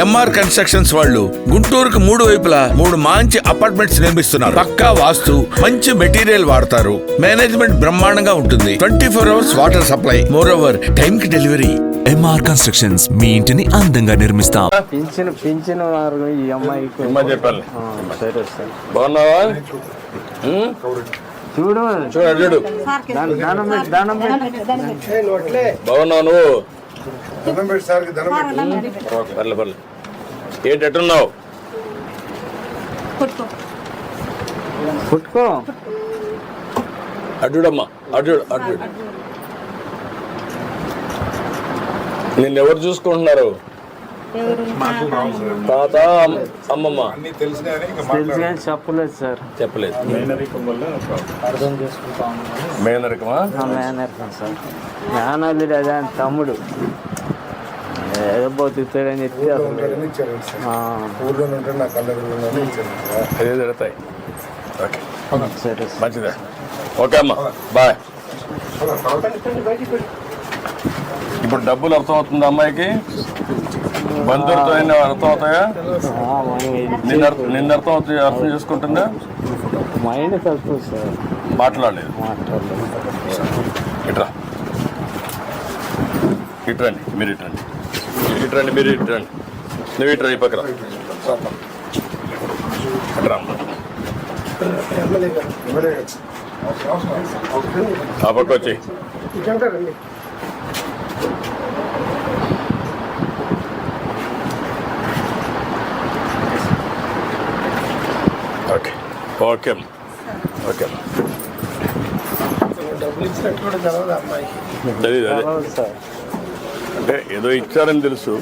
MR constructions వాళ్ళు గుంటూరుకు 3 వైపులా 3 మంచి అపార్ట్మెంట్స్ నిర్మిస్తున్నారు. పక్కా వాస్తు, మంచి మెటీరియల్ వాడతారు. మేనేజ్మెంట్ బ్రహ్మాండంగా ఉంటుంది. 24 hours water supply, more over time కి డెలివరీ. ఎంఆర్ కన్స్ట్రక్షన్స్ మీ ఇంటిని అందంగా నిర్మిస్తాం. పింఛన్ వారు ఈ అమ్మాయికి చెప్పాలి. సరే సార్. బాగున్నావా? చూడు చూడు బాగున్నావు నువ్వు? పర్లే పర్లే. ఏంటి ఎట్టున్నావు? పుట్టుకో అడ్డుడమ్మా అడ్డు అడ్డు. నిన్నెవరు చూసుకుంటున్నారు? తాత అమ్మమ్మ తెలుసు కానీ చెప్పలేదు సార్. చెప్పలేదు. అర్థం చేసుకుంటాం. మేనరికమా? మేనరికం సార్. మేనల్లుడు అదే తమ్ముడు ఏదో బతుకుతాడని చెప్పి అదే జరుగుతాయి. ఓకే సరే మంచిదే. ఓకే అమ్మా బాయ్. ఇప్పుడు డబ్బులు అర్థమవుతుంది అమ్మాయికి? బంధువులతో అయినా అర్థం అవుతాయా? నిన్న అర్థం చేసుకుంటుందా? మైండ్ తక్కువ సార్. మాట్లాడలేదు. ఇట్రా ఇట్రండి, మీరు ఇట్రండి, ఇట్రండి, మీరు ఇట్రండి, నువ్వు ఇట్రా ఈ పక్కన ఇట్రా. ఆ పక్క వచ్చి ఓకే ఓకే ఓకే. తెలీదు అదే అంటే ఏదో ఇచ్చారని తెలుసు.